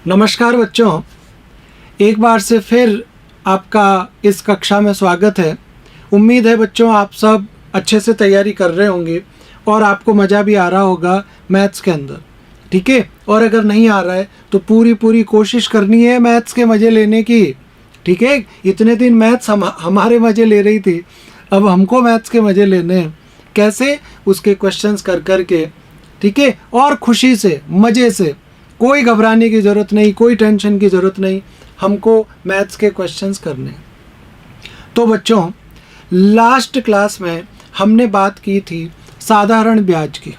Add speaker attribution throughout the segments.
Speaker 1: नमस्कार बच्चों, एक बार से फिर आपका इस कक्षा में स्वागत है। उम्मीद है बच्चों आप सब अच्छे से तैयारी कर रहे होंगे और आपको मज़ा भी आ रहा होगा मैथ्स के अंदर, ठीक है। और अगर नहीं आ रहा है तो पूरी कोशिश करनी है मैथ्स के मज़े लेने की, ठीक है। इतने दिन मैथ्स हमारे मज़े ले रही थी, अब हमको मैथ्स के मज़े लेने हैं। कैसे? उसके क्वेश्चंस कर के, ठीक है, और खुशी से, मज़े से। कोई घबराने की ज़रूरत नहीं, कोई टेंशन की ज़रूरत नहीं, हमको मैथ्स के क्वेश्चंस करने। तो बच्चों, लास्ट क्लास में हमने बात की थी साधारण ब्याज की,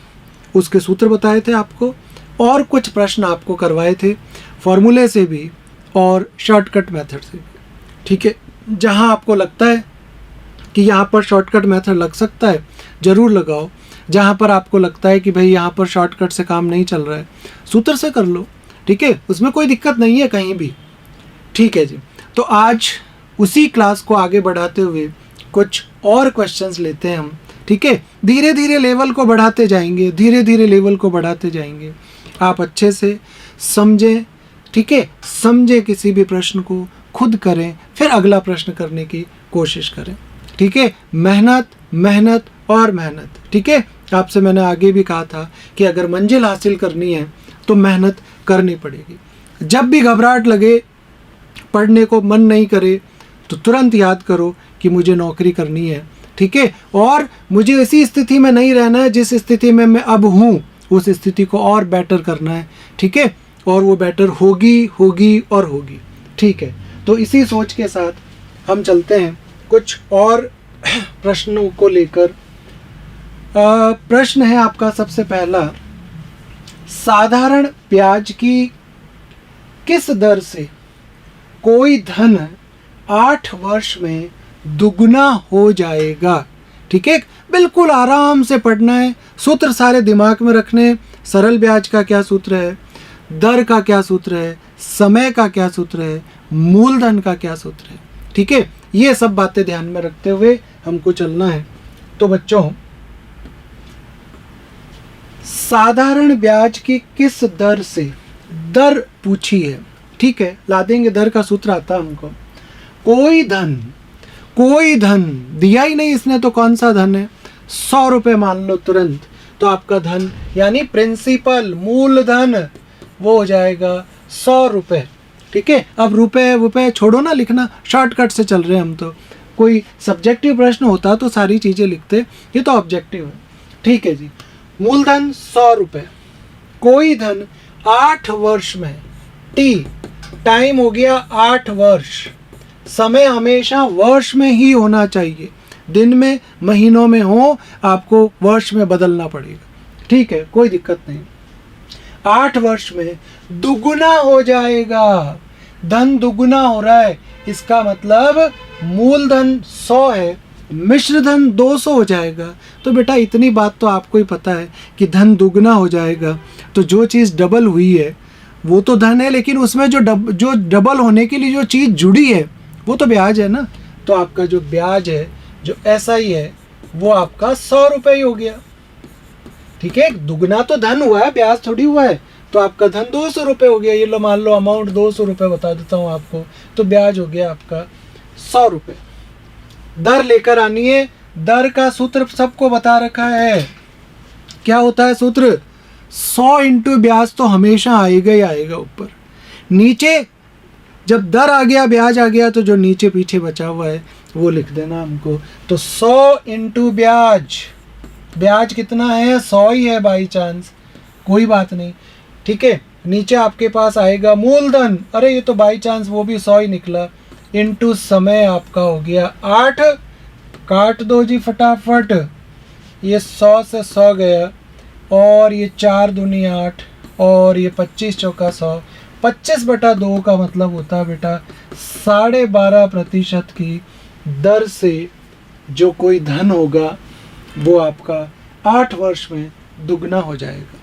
Speaker 1: उसके सूत्र बताए थे आपको और कुछ प्रश्न आपको करवाए थे फॉर्मूले से भी और शॉर्टकट मेथड से भी, ठीक है। जहां आपको लगता है कि यहाँ पर शॉर्टकट मेथड लग सकता है, ज़रूर लगाओ। जहाँ पर आपको लगता है कि भाई यहाँ पर शॉर्टकट से काम नहीं चल रहा है, सूत्र से कर लो, ठीक है, उसमें कोई दिक्कत नहीं है कहीं भी, ठीक है जी। तो आज उसी क्लास को आगे बढ़ाते हुए कुछ और क्वेश्चंस लेते हैं हम, ठीक है। धीरे धीरे लेवल को बढ़ाते जाएंगे, धीरे धीरे लेवल को बढ़ाते जाएंगे। आप अच्छे से समझें, ठीक है, समझें किसी भी प्रश्न को, खुद करें, फिर अगला प्रश्न करने की कोशिश करें, ठीक है। मेहनत मेहनत और मेहनत, ठीक है। आपसे मैंने आगे भी कहा था कि अगर मंजिल हासिल करनी है तो मेहनत करनी पड़ेगी। जब भी घबराहट लगे, पढ़ने को मन नहीं करे, तो तुरंत याद करो कि मुझे नौकरी करनी है, ठीक है, और मुझे इसी स्थिति में नहीं रहना है जिस स्थिति में मैं अब हूँ, उस स्थिति को और बेटर करना है, ठीक है, और वो बेटर होगी होगी और होगी, ठीक है। तो इसी सोच के साथ हम चलते हैं कुछ और प्रश्नों को लेकर। प्रश्न है आपका सबसे पहला, साधारण ब्याज की किस दर से कोई धन 8 वर्ष में दुगना हो जाएगा, ठीक है। बिल्कुल आराम से पढ़ना है, सूत्र सारे दिमाग में रखने। सरल ब्याज का क्या सूत्र है, दर का क्या सूत्र है, समय का क्या सूत्र है, मूलधन का क्या सूत्र है, ठीक है। ये सब बातें ध्यान में रखते हुए हमको चलना है। तो बच्चों, साधारण ब्याज की किस दर से, दर पूछी है, ठीक है, ला देंगे। दर का सूत्र आता हमको, कोई धन दिया ही नहीं इसने, तो कौन सा धन है, 100 रुपये मान लो तुरंत, तो आपका धन यानी प्रिंसिपल, मूलधन, वो हो जाएगा 100 रुपये, ठीक है। अब रुपए छोड़ो ना लिखना, शॉर्टकट से चल रहे हैं हम तो। कोई सब्जेक्टिव प्रश्न होता तो सारी चीज़ें लिखते, ये तो ऑब्जेक्टिव है, ठीक है जी। मूलधन 100 रुपये, कोई धन 8 वर्ष में, टाइम हो गया 8 वर्ष। समय हमेशा वर्ष में ही होना चाहिए, दिन में महीनों में हो, आपको वर्ष में बदलना पड़ेगा, ठीक है, कोई दिक्कत नहीं। 8 वर्ष में दुगुना हो जाएगा, धन दुगुना हो रहा है, इसका मतलब मूलधन 100 है, मिश्र धन 200 हो जाएगा। तो बेटा इतनी बात तो आपको ही पता है कि धन दुगना हो जाएगा, तो जो चीज़ डबल हुई है वो तो धन है, लेकिन उसमें जो डबल होने के लिए जो चीज़ जुड़ी है वो तो ब्याज है ना। तो आपका जो ब्याज है, जो SI है, वो आपका 100 रुपये ही हो गया, ठीक है। दुगना तो धन हुआ है, ब्याज थोड़ी हुआ है, तो आपका धन 200 रुपये हो गया। ये लो मान लो अमाउंट 200 रुपये बता देता हूँ आपको, तो ब्याज हो गया आपका 100 रुपये। दर लेकर आनी है, दर का सूत्र सबको बता रखा है, क्या होता है सूत्र, 100 इंटू ब्याज तो हमेशा आएगा ही आएगा ऊपर। नीचे जब दर आ गया, ब्याज आ गया, तो जो नीचे पीछे बचा हुआ है वो लिख देना हमको। तो 100 इंटू ब्याज कितना है, 100 ही है बाई चांस, कोई बात नहीं, ठीक है। नीचे आपके पास आएगा मूलधन, अरे ये तो बाई चांस वो भी 100 ही निकला, इंटू समय आपका हो गया 8, काट दो जी फटाफट, ये 100 से 100 गया, और ये 4 दूनी 8, और ये 25 चौका 100, 25/2 का मतलब होता है बेटा 12.5% की दर से जो कोई धन होगा वो आपका 8 वर्ष में दुगना हो जाएगा,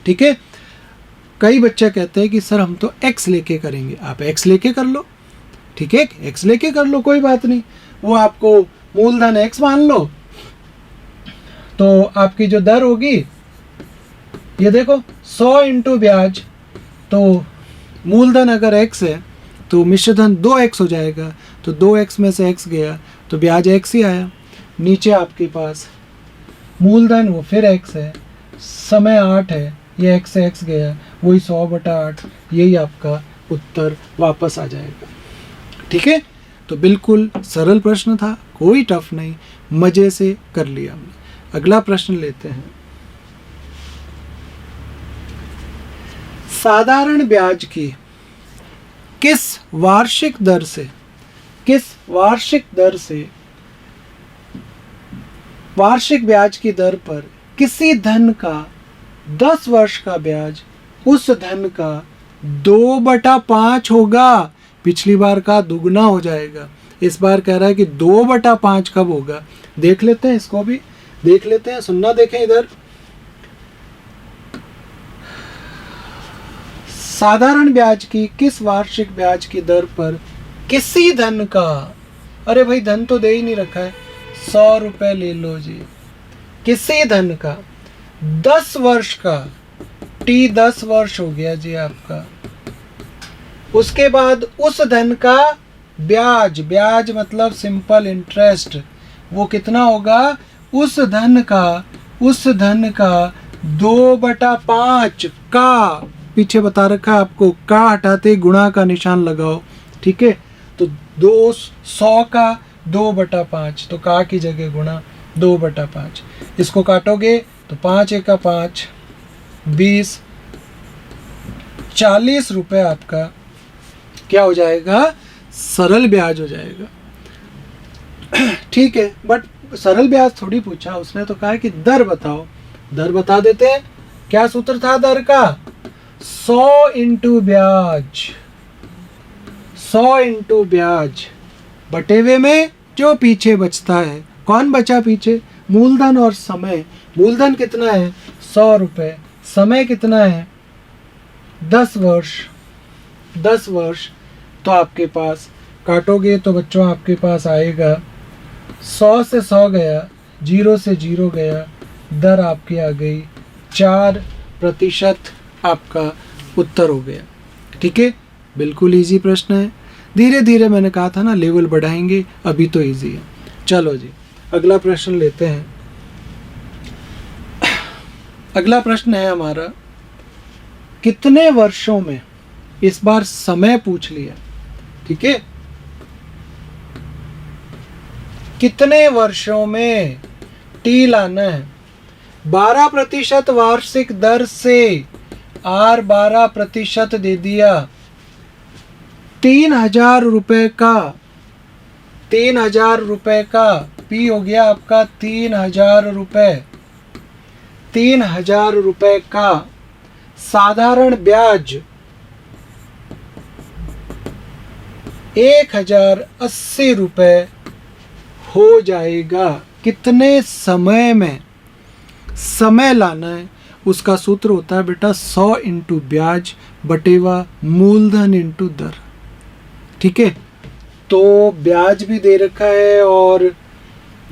Speaker 1: ठीक है। कई बच्चे कहते हैं कि सर हम तो x लेके करेंगे, आप x लेके कर लो, ठीक है, x लेके कर लो, कोई बात नहीं। वो आपको मूलधन x मान लो, तो आपकी जो दर होगी, ये देखो 100 इंटू ब्याज, तो मूलधन अगर x है तो मिश्र धन 2x हो जाएगा, तो 2x में से x गया तो ब्याज x ही आया। नीचे आपके पास मूलधन वो फिर x है, समय 8 है, ये x से x गया, वही 100/8, यही आपका उत्तर वापस आ जाएगा। ठीक है, तो बिल्कुल सरल प्रश्न था, कोई टफ नहीं, मजे से कर लिया हमने। अगला प्रश्न लेते हैं। साधारण ब्याज की किस वार्षिक दर से वार्षिक ब्याज की दर पर किसी धन का 10 वर्ष का ब्याज उस धन का 2/5 होगा। पिछली बार का दुगना हो जाएगा, इस बार कह रहा है कि 2/5 कब होगा। देख लेते हैं, इसको भी देख लेते हैं, सुनना देखें इधर। साधारण ब्याज की किस वार्षिक ब्याज की दर पर किसी धन का, अरे भाई धन तो दे ही नहीं रखा है, 100 रुपए ले लो जी, किसी धन का 10 वर्ष का, टी 10 वर्ष हो गया जी आपका, उसके बाद उस धन का ब्याज, ब्याज मतलब सिंपल इंटरेस्ट, वो कितना होगा, उस धन का 2/5 का, पीछे बता रखा है आपको, का हटाते गुणा का निशान लगाओ। ठीक है, तो 200 का 2/5, तो का की जगह गुणा 2/5, इसको काटोगे तो 5 1 5, 20, 40 रुपए आपका क्या हो जाएगा, सरल ब्याज हो जाएगा। ठीक है, बट सरल ब्याज थोड़ी पूछा, उसने तो कहा कि दर बताओ, दर बता देते हैं। क्या सूत्र था दर का, 100 इंटू ब्याज बटे हुए में जो पीछे बचता है, कौन बचा पीछे, मूलधन और समय। मूलधन कितना है 100 रुपए, समय कितना है 10 वर्ष, तो आपके पास काटोगे तो बच्चों आपके पास आएगा 100 से 100 गया, 0 से 0 गया, दर आपकी आ गई 4% आपका उत्तर हो गया। ठीक है, बिल्कुल इजी प्रश्न है, धीरे धीरे मैंने कहा था ना लेवल बढ़ाएंगे, अभी तो इजी है। चलो जी अगला प्रश्न लेते हैं। अगला प्रश्न है हमारा, कितने वर्षों में, इस बार समय पूछ लिया। ठीक है, कितने वर्षों में टी लाना है, 12% वार्षिक दर से, आर 12% दे दिया, 3,000 रुपए का, 3,000 रुपए का, पी हो गया आपका 3,000 रुपए, 3,000 रुपए का साधारण ब्याज 1,080 रुपए हो जाएगा। कितने समय में, समय लाना है, उसका सूत्र होता है बेटा 100 इंटू ब्याज बटेवा मूलधन इंटू दर। ठीक है, तो ब्याज भी दे रखा है और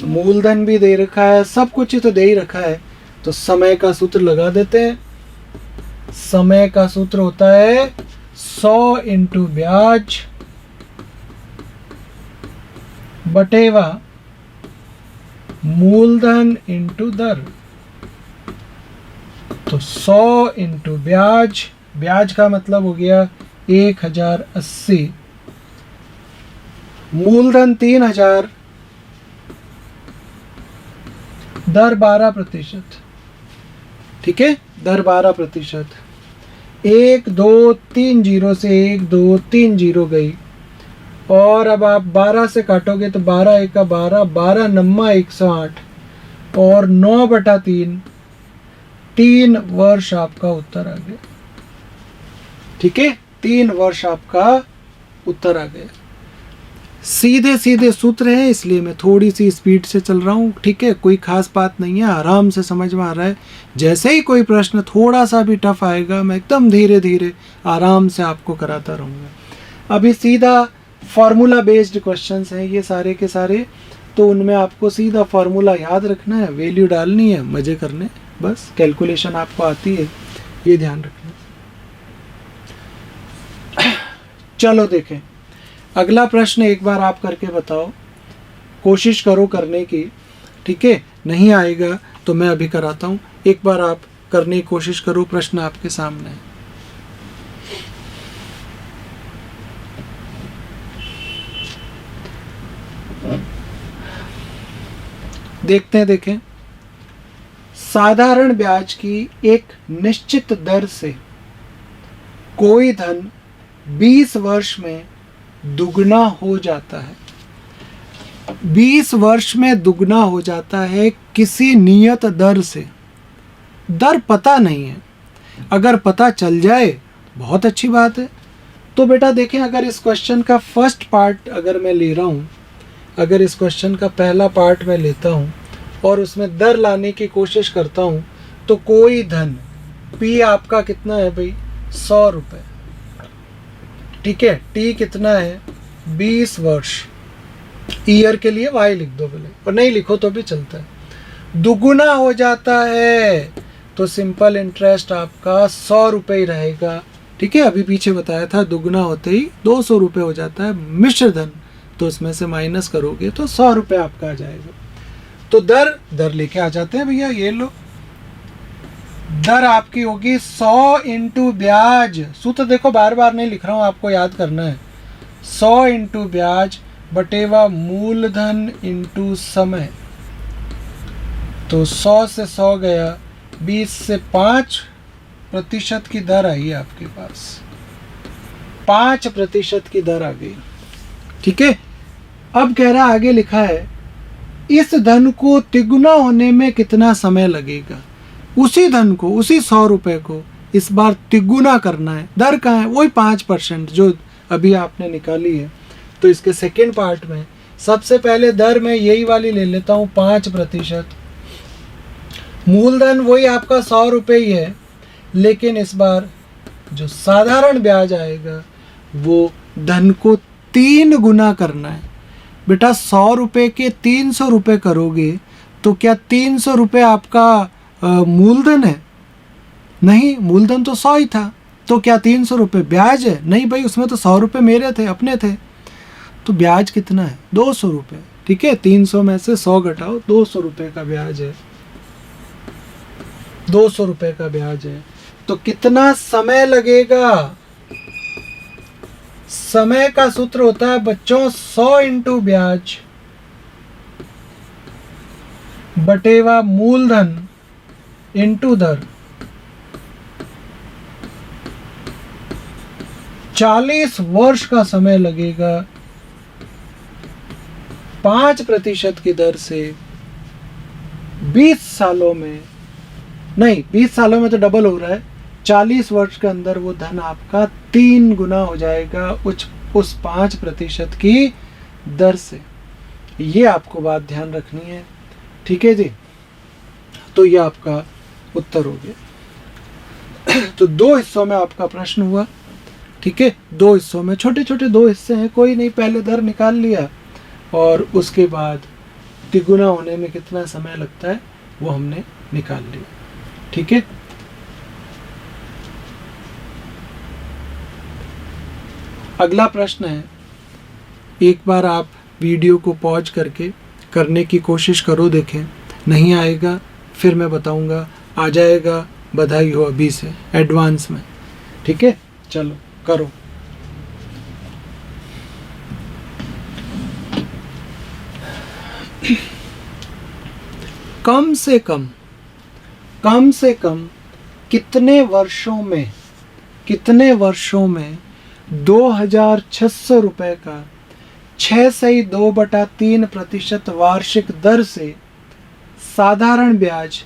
Speaker 1: मूलधन भी दे रखा है, सब कुछ ही तो दे ही रखा है, तो समय का सूत्र लगा देते हैं। समय का सूत्र होता है 100 इंटू ब्याज बटेवा मूलधन इंटू दर। तो 100 इंटू ब्याज, ब्याज का मतलब हो गया 1,080, मूलधन 3,000, दर 12%। ठीक है, दर 12%, 1 2 3 0 से 1 2 3 0 गई, और अब आप 12 से काटोगे तो 12 1 12, 12 9 108, और 9/3, 3 वर्ष आपका उत्तर आ गया। ठीक है, 3 वर्ष आपका उत्तर आ गया। सीधे सीधे सूत्र है, इसलिए मैं थोड़ी सी स्पीड से चल रहा हूँ। ठीक है, कोई खास बात नहीं है, आराम से समझ में आ रहा है। जैसे ही कोई प्रश्न थोड़ा सा भी टफ आएगा, मैं एकदम धीरे धीरे आराम से आपको कराता रहूँगा। अभी सीधा फार्मूला बेस्ड क्वेश्चंस हैं ये सारे के सारे, तो उनमें आपको सीधा फार्मूला याद रखना है, वैल्यू डालनी है, मज़े करने, बस कैलकुलेशन आपको आती है, ये ध्यान रखना। चलो देखें, अगला प्रश्न एक बार आप करके बताओ, कोशिश करो करने की, ठीक है। नहीं आएगा तो मैं अभी कराता हूँ, एक बार आप करने की कोशिश करो। प्रश्न आपके सामने है। देखते हैं, देखें। साधारण ब्याज की एक निश्चित दर से कोई धन 20 वर्ष में दुगना हो जाता है। 20 वर्ष में दुगना हो जाता है किसी नियत दर से। दर पता नहीं है, अगर पता चल जाए बहुत अच्छी बात है। तो बेटा देखें, अगर इस क्वेश्चन का फर्स्ट पार्ट अगर मैं ले रहा हूँ, अगर इस क्वेश्चन का पहला पार्ट मैं लेता हूँ और उसमें दर लाने की कोशिश करता हूँ, तो कोई धन P आपका कितना है भाई, 100 रुपये, ठीक है। T कितना है, 20 वर्ष। ईयर के लिए Y लिख दो बोले, और नहीं लिखो तो भी चलता है। दुगुना हो जाता है तो सिंपल इंटरेस्ट आपका 100 रुपये ही रहेगा, ठीक है। अभी पीछे बताया था दुगुना होते ही 200 रुपये हो जाता है मिश्र धन, तो उसमें से माइनस करोगे तो 100 रुपये आपका आ जाएगा। तो दर लेके आ जाते हैं भैया, ये लो। दर आपकी होगी 100 इंटू ब्याज। सूत्र देखो, बार बार नहीं लिख रहा हूँ, आपको याद करना है। 100 इंटू ब्याज बटेवा मूलधन इंटू समय। तो 100 से 100 गया, 20 से 5% की दर आई आपके पास, 5% की दर आ गई, ठीक है। अब कह रहा, आगे लिखा है, इस धन को तिगुना होने में कितना समय लगेगा। उसी धन को, उसी 100 रुपये को इस बार तिगुना करना है। दर कहाँ है, वही 5% जो अभी आपने निकाली है। तो इसके सेकेंड पार्ट में सबसे पहले दर में यही वाली ले लेता हूँ, 5%। मूलधन वही आपका 100 रुपये ही है, लेकिन इस बार जो साधारण ब्याज आएगा वो धन को 3 गुना करना है। बेटा 100 रुपये के 300 रुपये करोगे तो क्या 300 रुपये आपका मूलधन है? नहीं, मूलधन तो 100 ही था। तो क्या 300 रुपये ब्याज है? नहीं भाई, उसमें तो 100 रुपये मेरे थे, अपने थे। तो ब्याज कितना है, 200 रुपये, ठीक है। 300 में से 100 घटाओ, 200 रुपये का ब्याज है, 200 रुपये का ब्याज है। तो कितना समय लगेगा? समय का सूत्र होता है बच्चों 100 इंटू ब्याज बटेवा मूलधन इंटू दर। 40 वर्ष का समय लगेगा 5% की दर से 20 सालों में। नहीं, 20 सालों में तो डबल हो रहा है, 40 वर्ष के अंदर वो धन आपका 3 गुना हो जाएगा उस 5% की दर से। ये आपको बात ध्यान रखनी है, ठीक है जी। तो ये आपका उत्तर हो गया। तो 2 हिस्सों में आपका प्रश्न हुआ, ठीक है। 2 हिस्सों में, छोटे छोटे 2 हिस्से हैं, कोई नहीं। पहले दर निकाल लिया और उसके बाद तिगुना होने में कितना समय लगता है वो हमने निकाल लिया, ठीक है। अगला प्रश्न है, एक बार आप वीडियो को पॉज करके करने की कोशिश करो, देखें। नहीं आएगा फिर मैं बताऊंगा, आ जाएगा बधाई हो अभी से एडवांस में, ठीक है। चलो करो। कम से कम कितने वर्षों में 2600 रुपये का 6.2/3% वार्षिक दर से साधारण ब्याज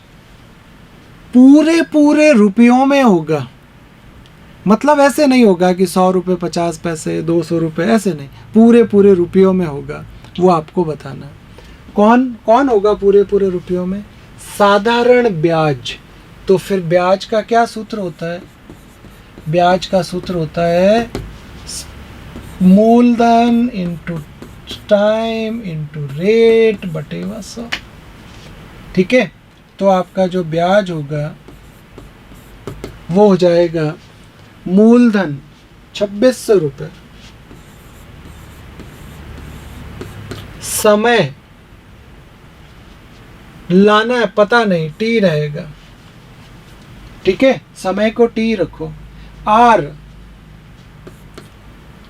Speaker 1: पूरे रुपयों में होगा। मतलब ऐसे नहीं होगा कि 100 रुपये 50 पैसे 200 रुपये, ऐसे नहीं, पूरे रुपयों में होगा। वो आपको बताना कौन होगा पूरे रुपयों में? साधारण ब्याज। तो फिर ब्याज का क्या सूत्र होता है? ब्याज का सूत्र होता है मूलधन इंटू टाइम इंटू रेट बटेवा 100, ठीक है। तो आपका जो ब्याज होगा वो हो जाएगा मूलधन 2600 रुपये समय लाना है, पता नहीं, टी रहेगा। ठीक है, समय को टी रखो। आर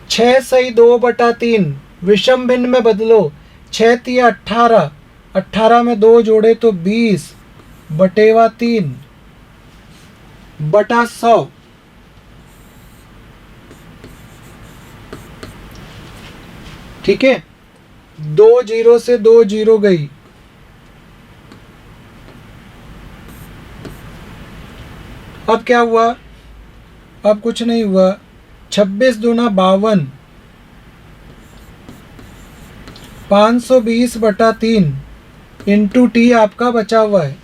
Speaker 1: 6 सही 2/3 विषम भिन्न में बदलो। 6 तिया 18, 18 में 2 जोड़े तो 20/3 बटा 100। ठीक है, 2 जीरो से 2 जीरो गई। अब क्या हुआ? अब कुछ नहीं हुआ। 26 दूना 52, 520/3 इंटू टी आपका बचा हुआ है।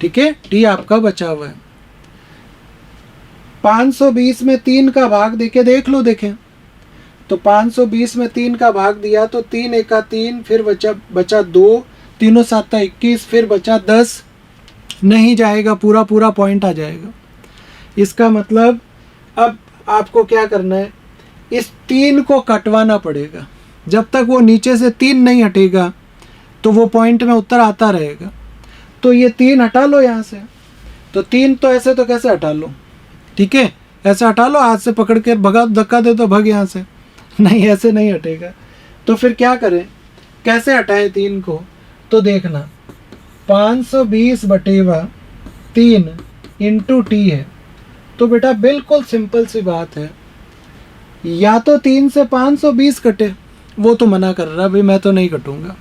Speaker 1: ठीक है, टी आपका बचा हुआ है। 520 में 3 का भाग देके देख लो, देखें तो 520 में 3 का भाग दिया तो 3 एका 3, फिर बचा 2, 3 7 21, फिर बचा 10। नहीं जाएगा, पूरा पूरा पॉइंट आ जाएगा। इसका मतलब अब आपको क्या करना है, इस 3 को कटवाना पड़ेगा। जब तक वो नीचे से 3 नहीं हटेगा तो वो पॉइंट में उत्तर आता रहेगा। तो ये 3 हटा लो यहाँ से। तो 3 तो ऐसे तो कैसे हटा लो? ठीक है, ऐसे हटा लो, हाथ से पकड़ के भगा, धक्का दे तो भग यहाँ से। नहीं, ऐसे नहीं हटेगा। तो फिर क्या करें, कैसे हटाएं 3 को? तो देखना, 520/3 इंटू टी है। तो बेटा बिल्कुल सिंपल सी बात है, या तो 3 से 520 कटे। वो तो मना कर रहा, भाई मैं तो नहीं कटूंगा।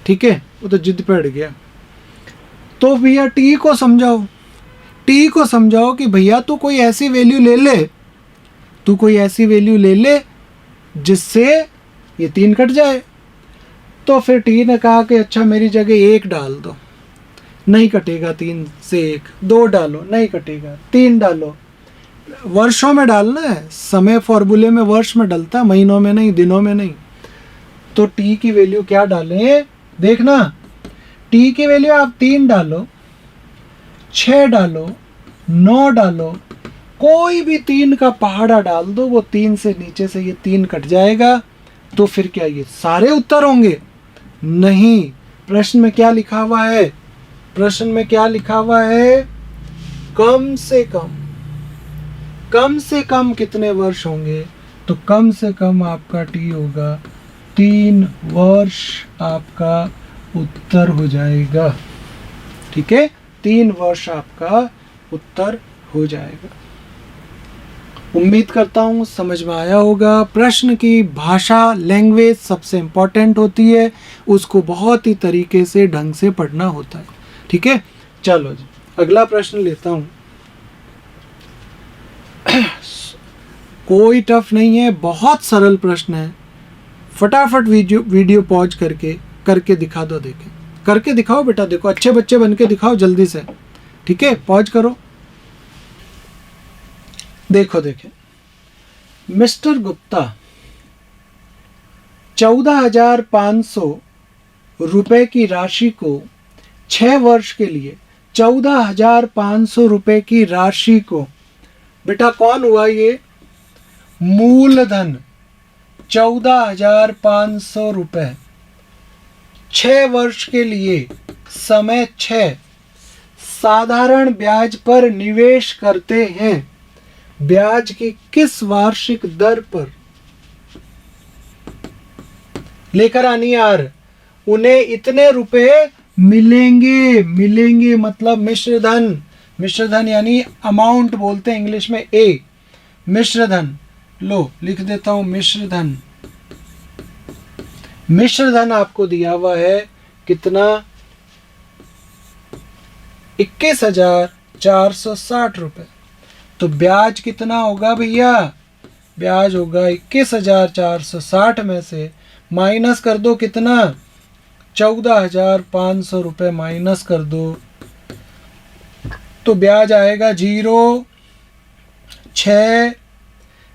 Speaker 1: ठीक है, वो तो जिद पे अड़ गया। तो भैया टी को समझाओ, टी को समझाओ कि भैया तू कोई ऐसी वैल्यू ले ले, तू कोई ऐसी वैल्यू ले ले जिससे ये 3 कट जाए। तो फिर टी ने कहा कि अच्छा मेरी जगह 1 डाल दो। नहीं कटेगा 3 से 1, 2 डालो, नहीं कटेगा, 3 डालो। वर्षों में डालना है, समय फॉर्मूले में वर्ष में डलता है, महीनों में नहीं, दिनों में नहीं। तो टी की वैल्यू क्या डालें? देखना, टी की वैल्यू आप 3 डालो, 6 डालो, 9 डालो, कोई भी 3 का पहाड़ा डाल दो, वो 3 से नीचे से ये 3 कट जाएगा। तो फिर क्या ये सारे उत्तर होंगे? नहीं। प्रश्न में क्या लिखा हुआ है? प्रश्न में क्या लिखा हुआ है? कम से कम कितने वर्ष होंगे? तो कम से कम आपका टी होगा 3 वर्ष, आपका उत्तर हो जाएगा। ठीक है, 3 वर्ष आपका उत्तर हो जाएगा। उम्मीद करता हूँ समझ में आया होगा। प्रश्न की भाषा, लैंग्वेज सबसे इम्पोर्टेंट होती है, उसको बहुत ही तरीके से, ढंग से पढ़ना होता है। ठीक है, चलो जी अगला प्रश्न लेता हूँ। कोई टफ नहीं है, बहुत सरल प्रश्न है। फटाफट वीडियो पॉज करके दिखा दो। देखें, करके दिखाओ बेटा, देखो अच्छे बच्चे बन के दिखाओ जल्दी से। ठीक है, पॉज करो। देखो देखें, मिस्टर गुप्ता 14,500 रुपए की राशि को 6 वर्ष के लिए, 14,500 रुपए की राशि को, बेटा कौन हुआ ये? मूलधन 14,500 रुपए, 6 वर्ष के लिए, समय 6, साधारण ब्याज पर निवेश करते हैं। ब्याज की किस वार्षिक दर पर लेकर आनी यार? उन्हें इतने रुपए मिलेंगे मतलब मिश्र धन यानी अमाउंट बोलते हैं इंग्लिश में ए। मिश्र धन, लो लिख देता हूं, मिश्र धन आपको दिया हुआ है कितना? 21,460 रुपए। तो ब्याज कितना होगा भैया? ब्याज होगा 21,460 में से माइनस कर दो कितना? 14,500 रुपये माइनस कर दो, तो ब्याज आएगा 0, 6,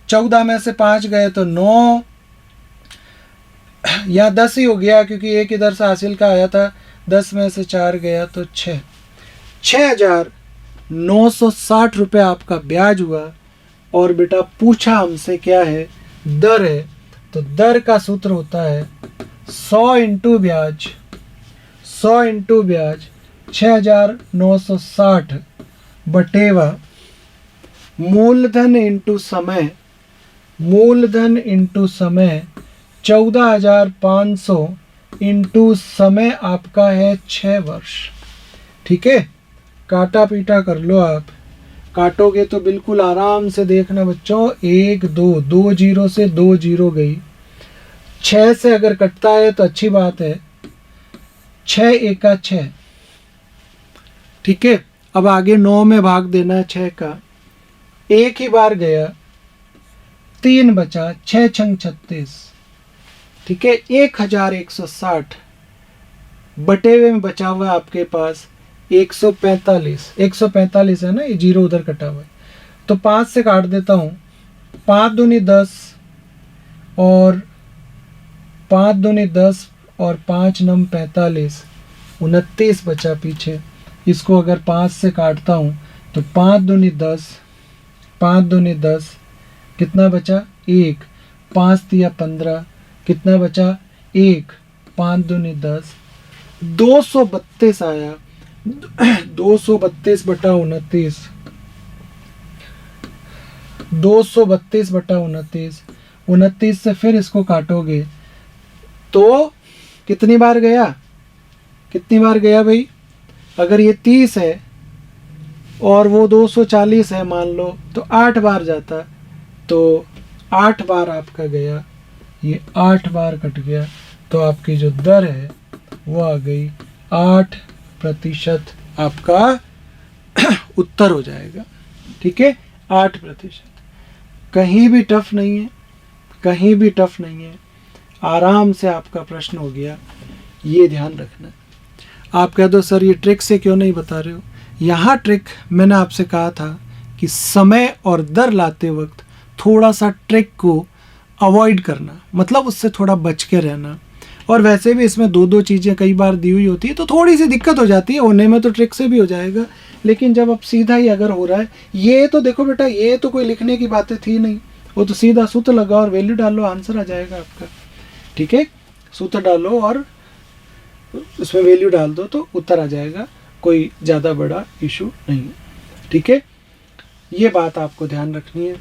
Speaker 1: 14 में से 5 गए तो 9, यहाँ 10 ही हो गया क्योंकि एक इधर से हासिल का आया था, 10 में से 4 गया तो 6, 6,960 रुपये आपका ब्याज हुआ। और बेटा पूछा हमसे क्या है? दर है। तो दर का सूत्र होता है 100 इंटू ब्याज, 100 इंटू ब्याज 6,960 बटेवा मूलधन इंटू समय, मूलधन इंटू समय 14,500 इंटू समय आपका है 6 वर्ष। ठीक है, काटा पीटा कर लो आप। काटोगे तो बिल्कुल आराम से देखना बच्चों, 1 2 2 जीरो से 2 जीरो गई। 6 से अगर कटता है तो अच्छी बात है, 6 एका 6। ठीक है, अब आगे 9 में भाग देना है 6 का, एक ही बार गया, 3 बचा, 6 छंग 36। ठीक है, 1,160 बटेवे में बचा हुआ आपके पास 145। 145 है ना, ये जीरो उधर कटा हुआ है, तो 5 से काट देता हूँ। 5 दूनी 10 और 5 दूनी 10 और 5 नम 45, 29 बचा पीछे। इसको अगर 5 से काटता हूँ तो 5 दूनी 10, 5 दूनी 10, कितना बचा 1, 5 दिया 15, कितना बचा 1, 5 दूनी 10, 232 आया। 232 बटा 29, 232 बटा 29, 29 से फिर इसको काटोगे तो कितनी बार गया, कितनी बार गया भाई? अगर ये 30 है और वो 240 है मान लो, तो 8 बार जाता, तो 8 बार आपका गया, ये 8 बार कट गया, तो आपकी जो दर है वो आ गई 8% आपका उत्तर हो जाएगा। ठीक है, 8%। कहीं भी टफ नहीं है, कहीं भी टफ नहीं है, आराम से आपका प्रश्न हो गया, ये ध्यान रखना। आप कह दो सर ये ट्रिक से क्यों नहीं बता रहे हो? यहाँ ट्रिक मैंने आपसे कहा था कि समय और दर लाते वक्त थोड़ा सा ट्रिक को अवॉइड करना, मतलब उससे थोड़ा बच के रहना। और वैसे भी इसमें दो दो चीज़ें कई बार दी हुई होती है तो थोड़ी सी दिक्कत हो जाती है, होने में तो ट्रिक से भी हो जाएगा, लेकिन जब अब सीधा ही अगर हो रहा है, ये तो देखो बेटा, ये तो कोई लिखने की बातें थी नहीं, वो तो सीधा सूत्र लगाओ और वैल्यू डालो, आंसर आ जाएगा आपका। ठीक है, सूत्र डालो और उसमें वैल्यू डाल दो तो उत्तर आ जाएगा, कोई ज़्यादा बड़ा इशू नहीं है। ठीक है, ये बात आपको ध्यान रखनी है।